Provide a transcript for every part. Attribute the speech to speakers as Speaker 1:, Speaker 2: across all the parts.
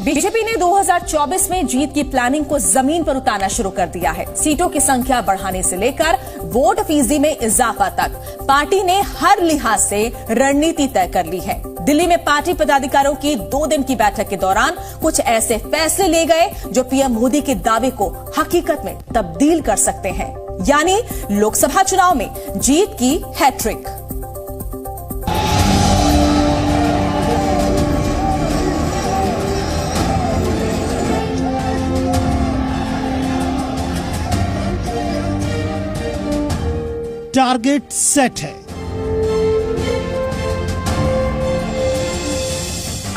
Speaker 1: BJP ने 2024 में जीत की प्लानिंग को जमीन पर उतारना शुरू कर दिया है। सीटों की संख्या बढ़ाने से लेकर वोट फीसदी में इजाफा तक पार्टी ने हर लिहाज से रणनीति तय कर ली है। दिल्ली में पार्टी पदाधिकारियों की 2 दिन की बैठक के दौरान कुछ ऐसे फैसले लिए गए जो पीएम मोदी के दावे को हकीकत में तब्दील कर सकते हैं, यानी लोकसभा चुनाव में जीत की हैट्रिक।
Speaker 2: टारगेट सेट है।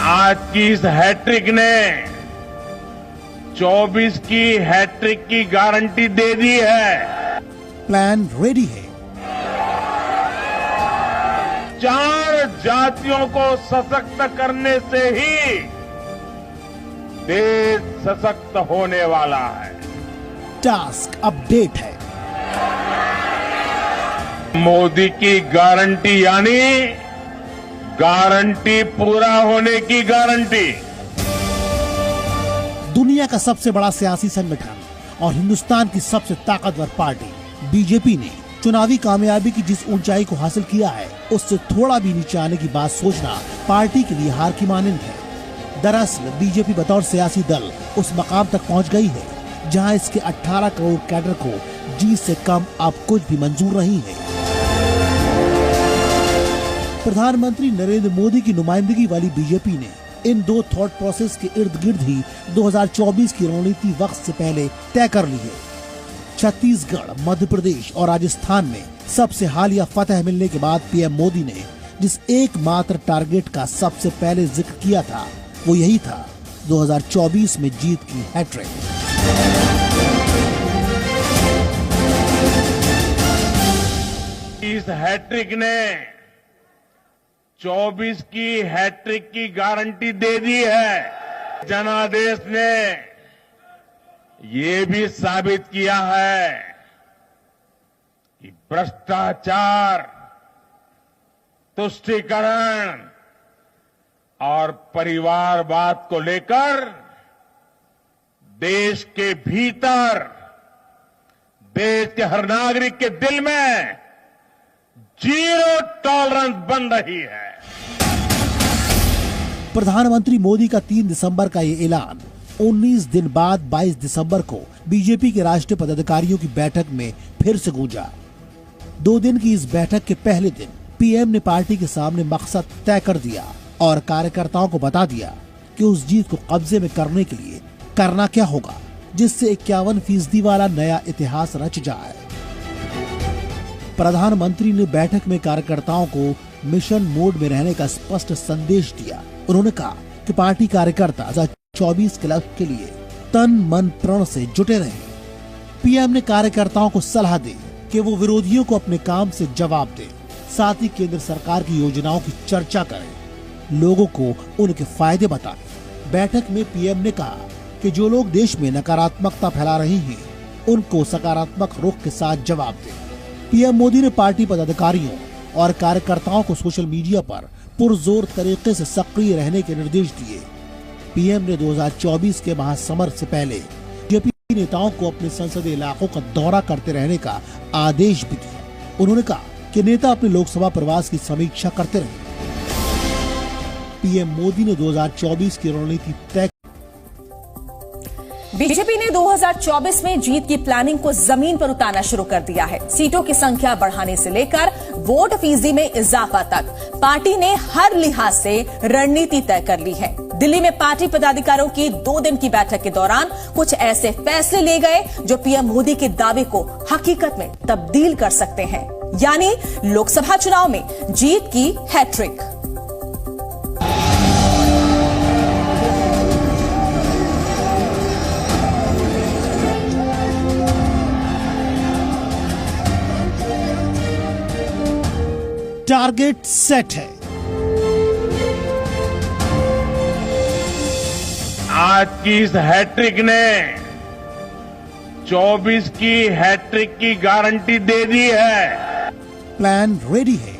Speaker 3: आज की इस हैट्रिक ने 24 की हैट्रिक की गारंटी दे दी है।
Speaker 2: प्लान रेडी है।
Speaker 3: 4 जातियों को सशक्त करने से ही देश सशक्त होने वाला है।
Speaker 2: टास्क अपडेट है।
Speaker 3: मोदी की गारंटी यानी गारंटी पूरा होने की गारंटी।
Speaker 2: दुनिया का सबसे बड़ा सियासी संगठन और हिंदुस्तान की सबसे ताकतवर पार्टी बीजेपी ने चुनावी कामयाबी की जिस ऊंचाई को हासिल किया है, उससे थोड़ा भी नीचे आने की बात सोचना पार्टी के लिए हार की मानंद है। दरअसल बीजेपी बतौर सियासी दल उस मकाम तक पहुंच गई है जहां इसके 18 करोड़ कैडर को जीत से कम अब कुछ भी मंजूर नहीं है। प्रधानमंत्री नरेंद्र मोदी की नुमाइंदगी वाली बीजेपी ने इन 2 थॉट प्रोसेस के इर्द गिर्द ही 2024 की रणनीति वक्त से पहले तय कर ली है। छत्तीसगढ़, मध्य प्रदेश और राजस्थान में सबसे हालिया फतह मिलने के बाद पीएम मोदी ने जिस एकमात्र टारगेट का सबसे पहले जिक्र किया था, वो यही था 2024 में जीत की हैट्रिक।
Speaker 3: इस हैट्रिक ने 24 की हैट्रिक की गारंटी दे दी है। जनादेश ने ये भी साबित किया है कि भ्रष्टाचार, तुष्टीकरण और परिवारवाद को लेकर देश के भीतर, देश के हर नागरिक के दिल में 0 टॉलरेंस बन रही है।
Speaker 2: प्रधानमंत्री मोदी का 3 दिसंबर का ये ऐलान 19 दिन बाद 22 दिसंबर को बीजेपी के राष्ट्रीय पदाधिकारियों की बैठक में फिर से गूंजा। 2 दिन की इस बैठक के पहले दिन पीएम ने पार्टी के सामने मकसद तय कर दिया और कार्यकर्ताओं को बता दिया कि उस जीत को कब्जे में करने के लिए करना क्या होगा, जिससे 51% वाला नया इतिहास रच जाए। प्रधानमंत्री ने बैठक में कार्यकर्ताओं को मिशन मोड में रहने का स्पष्ट संदेश दिया। उन्होंने कहा कि पार्टी कार्यकर्ता 2024 के लक्ष्य के लिए तन मन प्रण से जुटे रहे। पीएम ने कार्यकर्ताओं को सलाह दी कि वो विरोधियों को अपने काम से जवाब दें, साथ ही केंद्र सरकार की योजनाओं की चर्चा करें, लोगों को उनके फायदे बताएं। बैठक में पीएम ने कहा कि जो लोग देश में नकारात्मकता फैला रहे हैं, उनको सकारात्मक रुख के साथ जवाब दें। पीएम मोदी ने पार्टी पदाधिकारियों और कार्यकर्ताओं को सोशल मीडिया पर पुरजोर तरीके से सक्रिय रहने के निर्देश दिए। पीएम ने 2024 के महासमर से पहले बीजेपी नेताओं को अपने संसदीय इलाकों का दौरा करते रहने का आदेश भी दिया। उन्होंने कहा कि नेता अपने लोकसभा प्रवास की समीक्षा करते रहे। पीएम मोदी ने 2024 की रणनीति तय।
Speaker 1: बीजेपी ने 2024 में जीत की प्लानिंग को जमीन पर उतारना शुरू कर दिया है। सीटों की संख्या बढ़ाने से लेकर वोट फीसदी में इजाफा तक पार्टी ने हर लिहाज से रणनीति तय कर ली है। दिल्ली में पार्टी पदाधिकारियों की 2 दिन की बैठक के दौरान कुछ ऐसे फैसले लिए गए जो पीएम मोदी के दावे को हकीकत में तब्दील कर सकते हैं, यानी लोकसभा चुनाव में जीत की हैट्रिक।
Speaker 2: टारगेट सेट है।
Speaker 3: आज की इस हैट्रिक ने 24 की हैट्रिक की गारंटी दे दी है।
Speaker 2: प्लान रेडी है।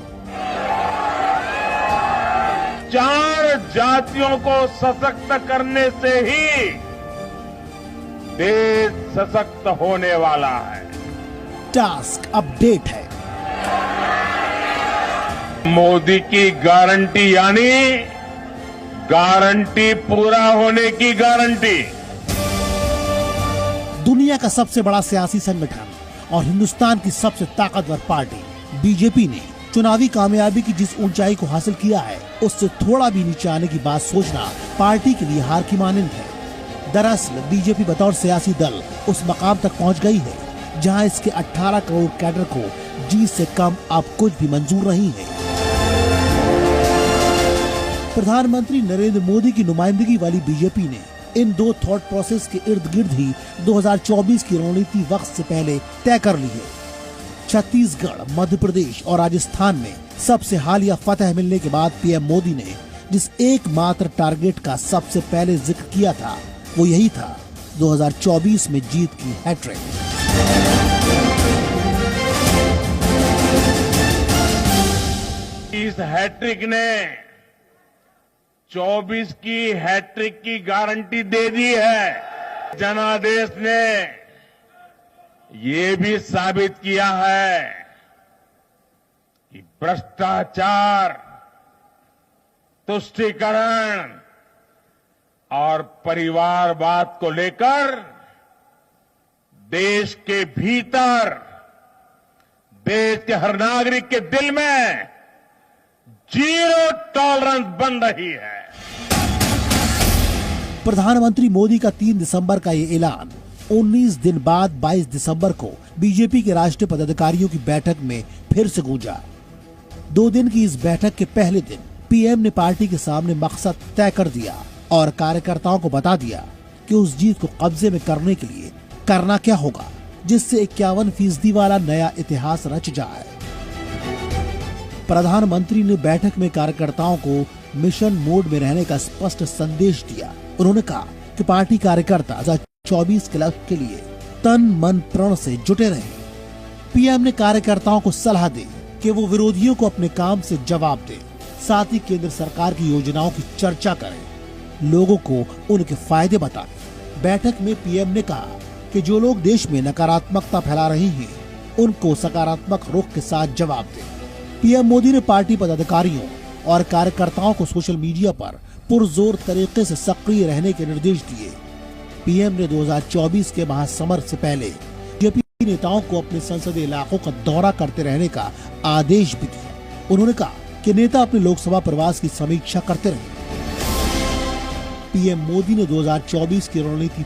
Speaker 3: 4 जातियों को सशक्त करने से ही देश सशक्त होने वाला है।
Speaker 2: टास्क अपडेट है।
Speaker 3: मोदी की गारंटी यानी गारंटी पूरा होने की गारंटी।
Speaker 2: दुनिया का सबसे बड़ा सियासी संगठन और हिंदुस्तान की सबसे ताकतवर पार्टी बीजेपी ने चुनावी कामयाबी की जिस ऊंचाई को हासिल किया है, उससे थोड़ा भी नीचे आने की बात सोचना पार्टी के लिए हार की मानंद है। दरअसल बीजेपी बतौर सियासी दल उस मकाम तक पहुंच गई है जहां इसके 18 करोड़ कैडर को जीत से कम अब कुछ भी मंजूर नहीं है। प्रधानमंत्री नरेंद्र मोदी की नुमाइंदगी वाली बीजेपी ने इन दो थॉट प्रोसेस के इर्द गिर्द ही 2024 की रणनीति वक्त से पहले तय कर ली है। छत्तीसगढ़, मध्य प्रदेश और राजस्थान में सबसे हालिया फतह मिलने के बाद पीएम मोदी ने जिस एकमात्र टारगेट का सबसे पहले जिक्र किया था, वो यही था 2024 में जीत की हैट्रिक।
Speaker 3: इस हैट्रिक ने 24 की हैट्रिक की गारंटी दे दी है। जनादेश ने ये भी साबित किया है कि भ्रष्टाचार, तुष्टीकरण और परिवारवाद को लेकर देश के भीतर, देश के हर नागरिक के दिल में जीरो टॉलरेंस बन रही है।
Speaker 2: प्रधानमंत्री मोदी का 3 दिसंबर का ये ऐलान 19 दिन बाद 22 दिसंबर को बीजेपी के राष्ट्रीय पदाधिकारियों की बैठक में फिर से गूंजा। 2 दिन की इस बैठक के पहले दिन पीएम ने पार्टी के सामने मकसद तय कर दिया और कार्यकर्ताओं को बता दिया कि उस जीत को कब्जे में करने के लिए करना क्या होगा, जिससे 51% वाला नया इतिहास रच जाए। प्रधानमंत्री ने बैठक में कार्यकर्ताओं को मिशन मोड में रहने का स्पष्ट संदेश दिया। उन्होंने कहा कि पार्टी कार्यकर्ता 2024 के लक्ष्य के लिए तन मन प्राण से जुटे रहे। पीएम ने कार्यकर्ताओं को सलाह दी कि वो विरोधियों को अपने काम से जवाब दें, साथ ही केंद्र सरकार की योजनाओं की चर्चा करें, लोगों को उनके फायदे बताएं। बैठक में पीएम ने कहा कि जो लोग देश में नकारात्मकता फैला रहे हैं, उनको सकारात्मक रुख के साथ जवाब दें। पीएम मोदी ने पार्टी पदाधिकारियों और कार्यकर्ताओं को सोशल मीडिया पर पुरजोर तरीके से सक्रिय रहने के निर्देश दिए। पीएम ने 2024 के महासमर से पहले बीजेपी नेताओं को अपने संसदीय इलाकों का दौरा करते रहने का आदेश भी दिया। उन्होंने कहा कि नेता अपने लोकसभा प्रवास की समीक्षा करते रहे। पीएम मोदी ने 2024 की रणनीति